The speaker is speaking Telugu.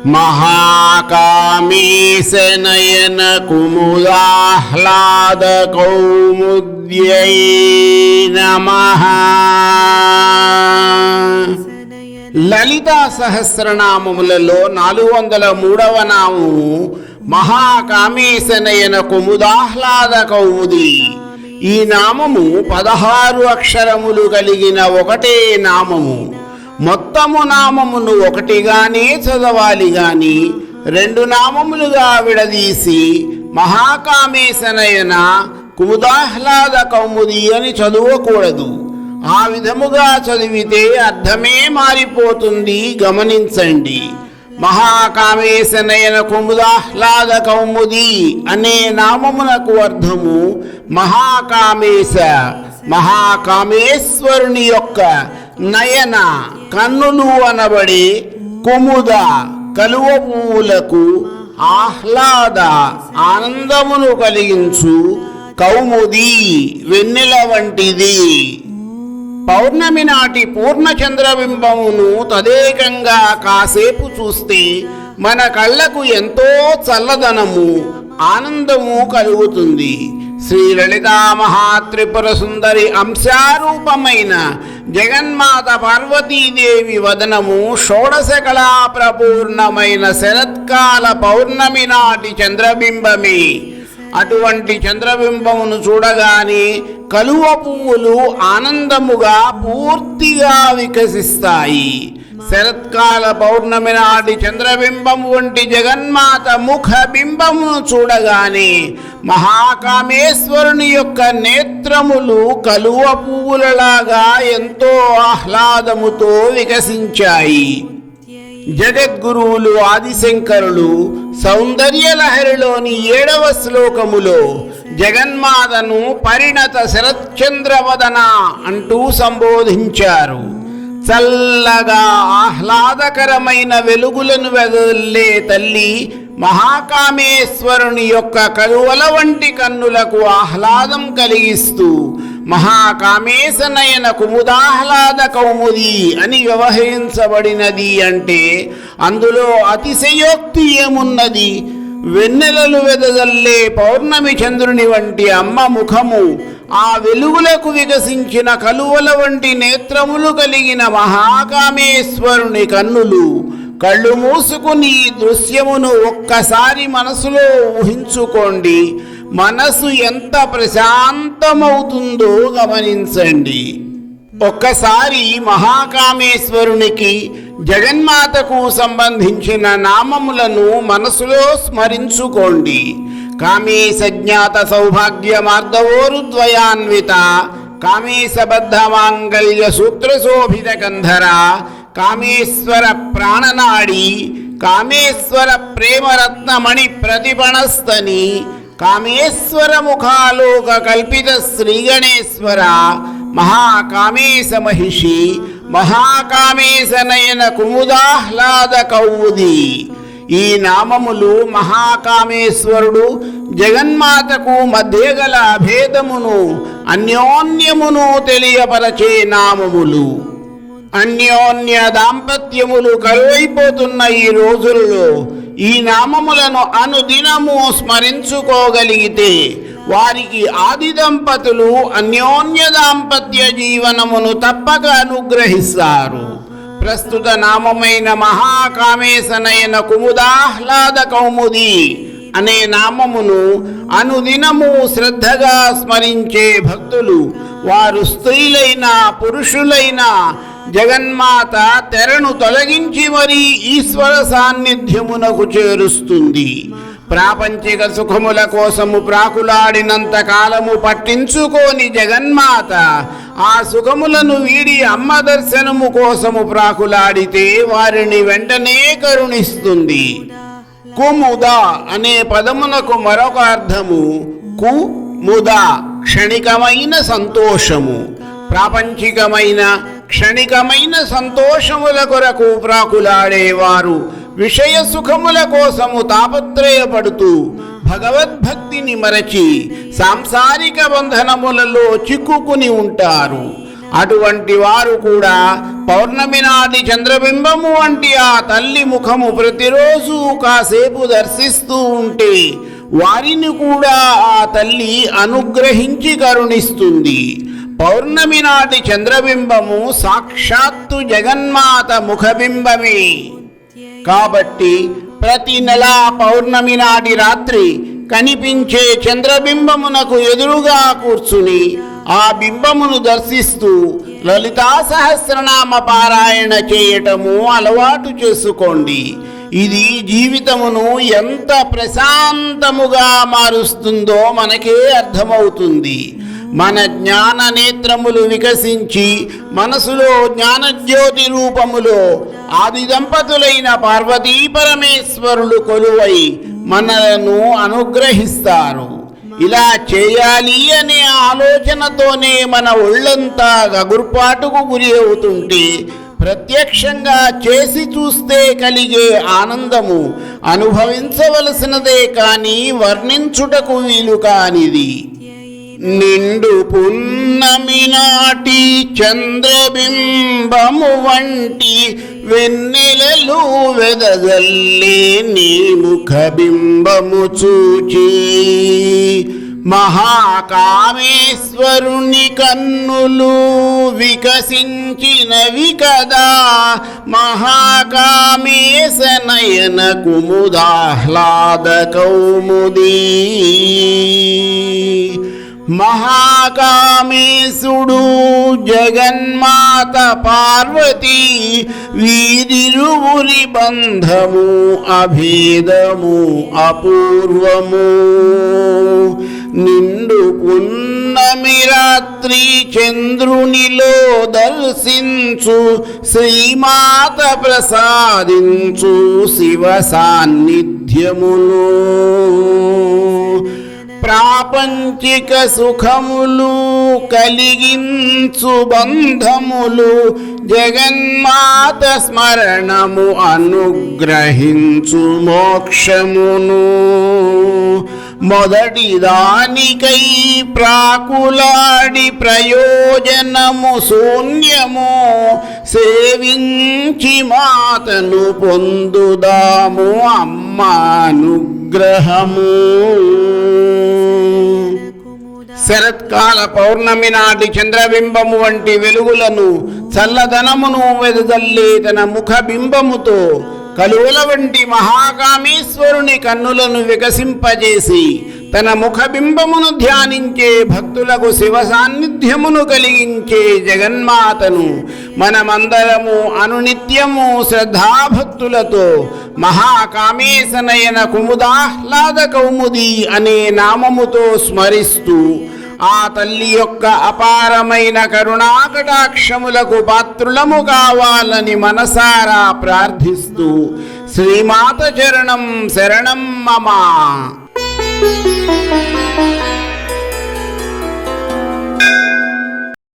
महाकामेशनयन कुमुदाह्लाद कौमुद्यै नमः। లలితా సహస్రనామములలో 403వ నామము మహాకామేశనయన కుముదాహ్లాద కౌముది. ఈ నామము 16 అక్షరములు కలిగిన ఒకటే నామము. మొత్తము నామమును ఒకటిగానే చదవాలి గాని 2 నామములుగా విడదీసి మహాకామేశనయన కుముదాహ్లాద కౌముది అని చదవకూడదు. ఆ విధముగా చదివితే అర్థమే మారిపోతుంది, గమనించండి. మహాకామేశనయన కుముదాహ్లాద కౌముది అనే నామమునకు అర్థము మహాకామేశ, మహాకామేశ్వరుని యొక్క నయన కన్నులు అనబడే కుముద కలువ పువ్వులకు ఆహ్లాద ఆనందమును కలిగించు కౌముది వెన్నెల వంటిది. పౌర్ణమి నాటి పూర్ణ చంద్రబింబమును తదేకంగా కాసేపు చూస్తే మన కళ్ళకు ఎంతో చల్లదనము, ఆనందము కలుగుతుంది. శ్రీ లలితా మహాత్రిపుర సుందరి అంశారూపమైన జగన్మాత పార్వతీదేవి వదనము షోడశకళా ప్రపూర్ణమైన శరత్కాల పౌర్ణమి నాటి చంద్రబింబమే. అటువంటి చంద్రబింబమును చూడగానే కలువ పువ్వులు ఆనందముగా పూర్తిగా వికసిస్తాయి. శరత్కాల పౌర్ణమి నాటి చంద్రబింబం వంటి జగన్మాత ముఖ బింబమును చూడగానే మహాకామేశ్వరుని యొక్క నేత్రములు కలువ పువ్వులలాగా ఎంతో ఆహ్లాదముతో వికసించాయి. జగద్గురువులు ఆదిశంకరులు సౌందర్యలహరిలోని 7వ శ్లోకములో జగన్మాతను పరిణత శరత్చంద్రవదన అంటూ సంబోధించారు. చల్లగా ఆహ్లాదకరమైన వెలుగులను వెదజల్లే తల్లి మహాకామేశ్వరుని యొక్క కలువల వంటి కన్నులకు ఆహ్లాదం కలిగిస్తూ మహాకామేశనయన కుముదాహ్లాద కౌముది అని వ్యవహరించబడినది అంటే అందులో అతిశయోక్తి ఏమున్నది? వెన్నెలలు వెదజల్లే పౌర్ణమి చంద్రుని వంటి అమ్మ ముఖము, ఆ వెలుగులకు వికసించిన కలువల వంటి నేత్రములు కలిగిన మహాకామేశ్వరుని కన్నులు. కళ్ళు మూసుకుని ఈ దృశ్యమును ఒక్కసారి మనసులో ఊహించుకోండి. మనసు ఎంత ప్రశాంతమవుతుందో గమనించండి. ఒక్కసారి మహాకామేశ్వరునికి జగన్మాతకు సంబంధించిన నామములను మనసులో స్మరించుకోండి. కామేశజ్ఞాత సౌభాగ్య మార్దవోరుద్వయాన్విత, కామేశబద్ధ మాంగళ్య సూత్రశోభిత కంధర, కామేశ్వర ప్రాణనాడి, కామేశ్వర ప్రేమరత్నమణి ప్రతిపణస్తని, కామేశ్వర ముఖాలోక కల్పిత శ్రీగణేశ్వర, మహాకామేశ మహిషి, మహాకామేశనయన కుముదాహ్లాద కౌముది. ఈ నామములు మహాకామేశ్వరుడు జగన్మాతకు మధ్య గల అభేదమును, అన్యోన్యమును తెలియపరచే నామములు. అన్యోన్య దాంపత్యములు కరువైపోతున్న ఈ రోజుల్లో ఈ నామములను అనుదినము స్మరించుకోగలిగితే వారికి ఆది దంపతులు అన్యోన్య దాంపత్య జీవనమును తప్పక అనుగ్రహిస్తారు. ప్రస్తుత నామమైన మహాకామేశనయన కుముదాహ్లాద కౌముది అనే నామమును అనుదినము శ్రద్ధగా స్మరించే భక్తులు, వారు స్త్రీలైనా పురుషులైనా జగన్మాత తెరను తొలగించి మరీ ఈశ్వర సాన్నిధ్యమునకు చేరుస్తుంది. ప్రాపంచిక సుఖముల కోసము ప్రాకులాడినంత కాలము పట్టించుకోని జగన్మాత ఆ సుఖములను వీడి అమ్మ దర్శనము కోసము ప్రాకులాడితే వారిని వెంటనే కరుణిస్తుంది. కుముద అనే పదమునకు మరొక అర్థము కుముద, క్షణికమైన సంతోషము. ప్రాపంచికమైన క్షణికమైన సంతోషముల కొరకు ప్రాకులాడేవారు విషయ సుఖముల కోసము తాపత్రయపడుతూ భగవద్భక్తిని మరచి సాంసారిక బంధనములలో చిక్కుకుని ఉంటారు. అటువంటి వారు కూడా పౌర్ణమి నాటి చంద్రబింబము వంటి ఆ తల్లి ముఖము ప్రతిరోజు కాసేపు దర్శిస్తూ ఉంటే వారిని కూడా ఆ తల్లి అనుగ్రహించి కరుణిస్తుంది. పౌర్ణమి నాటి చంద్రబింబము సాక్షాత్తు జగన్మాత ముఖబింబమే. కాబట్టి ప్రతి నెల పౌర్ణమి నాటి రాత్రి కనిపించే చంద్రబింబమునకు ఎదురుగా కూర్చుని ఆ బింబమును దర్శిస్తూ లలితా సహస్రనామ పారాయణ చేయటము అలవాటు చేసుకోండి. ఇది జీవితమును ఎంత ప్రశాంతముగా మారుస్తుందో మనకే అర్థమవుతుంది. మన జ్ఞాన నేత్రములు వికసించి మనసులో జ్ఞానజ్యోతి రూపములో ఆది దంపతులైన పార్వతీ పరమేశ్వరులు కొలువై మనలను అనుగ్రహిస్తారు. ఇలా చేయాలి అనే ఆలోచనతోనే మన ఒళ్ళంతా గగుర్పాటుకు గురి అవుతుంటే ప్రత్యక్షంగా చేసి చూస్తే కలిగే ఆనందము అనుభవించవలసినదే కానీ వర్ణించుటకు వీలు కానిది. నిండు పున్నమి నాటి చంద్రబింబము వంటి వెన్నెలలు వెదజల్లే నీ ముఖబింబము చూచి మహాకామేశ్వరుని కన్నులు వికసించినవి కదా. మహాకామేశ నయన కుముదాహ్లాద కౌముదీ. మహాకామేశుడు జగన్మాత పార్వతీ వీరిరువురి బంధము అభేదము అపూర్వము. నిండు పున్నమి రాత్రి చంద్రునిలో దర్శించు శ్రీమాత ప్రసాదించు శివ సాన్నిధ్యమును. ప్రాపంచిక సుఖములు కలిగించు బంధములు జగన్మాత స్మరణము అనుగ్రహించు మోక్షమును. మొదటి దానికై ప్రాకులాడి ప్రయోజనము శూన్యము. సేవించి మాతను పొందుదాము అమ్మ అనుగ్రహము. శరత్కాల పౌర్ణమి నాటి చంద్రబింబము వంటి వెలుగులను చల్లదనమును వెదజల్లే తన ముఖబింబముతో కలువల వంటి మహాకామేశ్వరుని కన్నులను వికసింపజేసి తన ముఖబింబమును ధ్యానించే భక్తులకు శివ సాన్నిధ్యమును కలిగించే జగన్మాతను మనమందరము అనునిత్యము శ్రద్ధాభక్తులతో మహాకామేశనయన కుముదాహ్లాద కౌముది అనే నామముతో స్మరిస్తూ ఆ తల్లి యొక్క అపారమైన కరుణాకటాక్షములకు పాత్రులము కావాలని మనసారా ప్రార్థిస్తూ శ్రీమాత చరణం శరణం మమ.